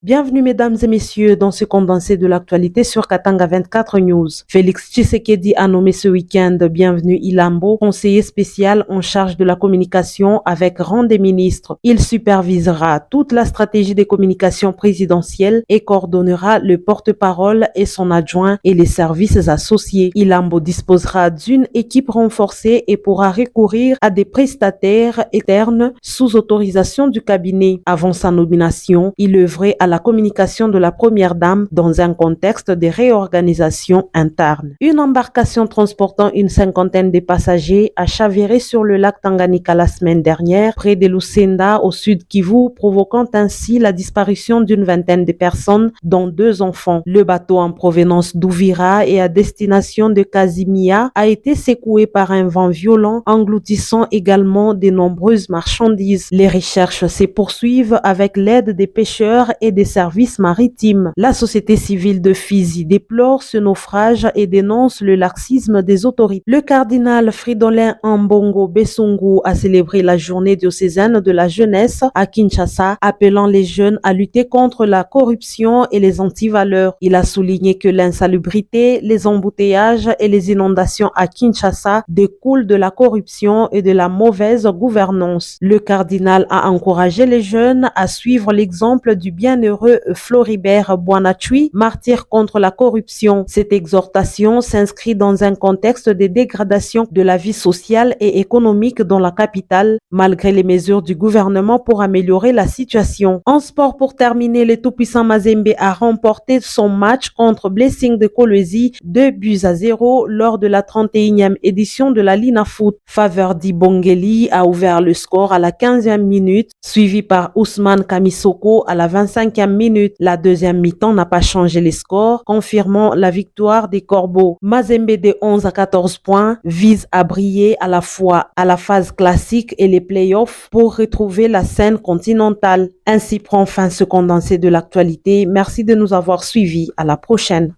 Bienvenue mesdames et messieurs dans ce condensé de l'actualité sur Katanga 24 News. Félix Tshisekedi a nommé ce week-end Bienvenue Ilambo, conseiller spécial en charge de la communication avec rang des ministres. Il supervisera toute la stratégie des communications présidentielles et coordonnera le porte-parole et son adjoint et les services associés. Ilambo disposera d'une équipe renforcée et pourra recourir à des prestataires externes sous autorisation du cabinet. Avant sa nomination, il œuvrait à la communication de la première dame dans un contexte de réorganisation interne. Une embarcation transportant une cinquantaine de passagers a chaviré sur le lac Tanganyika la semaine dernière, près de Lucenda, au sud Kivu, provoquant ainsi la disparition d'une vingtaine de personnes, dont 2 enfants. Le bateau en provenance d'Ouvira et à destination de Casimia a été secoué par un vent violent, engloutissant également de nombreuses marchandises. Les recherches se poursuivent avec l'aide des pêcheurs et des services maritimes. La société civile de Fizi déplore ce naufrage et dénonce le laxisme des autorités. Le cardinal Fridolin Ambongo Bessungu a célébré la journée diocésaine de la jeunesse à Kinshasa, appelant les jeunes à lutter contre la corruption et les antivaleurs. Il a souligné que l'insalubrité, les embouteillages et les inondations à Kinshasa découlent de la corruption et de la mauvaise gouvernance. Le cardinal a encouragé les jeunes à suivre l'exemple du bienheureux Floribert Boanachui, martyr contre la corruption. Cette exhortation s'inscrit dans un contexte de dégradation de la vie sociale et économique dans la capitale, malgré les mesures du gouvernement pour améliorer la situation. En sport, pour terminer, le tout-puissant Mazembe a remporté son match contre Blessing de Kolwezi 2-0 lors de la 31e édition de la Lina Foot. Faveur Dibongeli a ouvert le score à la 15e minute, suivi par Ousmane Kamisoko à la 25e minute. La deuxième mi-temps n'a pas changé les scores, confirmant la victoire des Corbeaux. Mazembe de 11 à 14 points vise à briller à la fois à la phase classique et les playoffs pour retrouver la scène continentale. Ainsi prend fin ce condensé de l'actualité. Merci de nous avoir suivis. À la prochaine.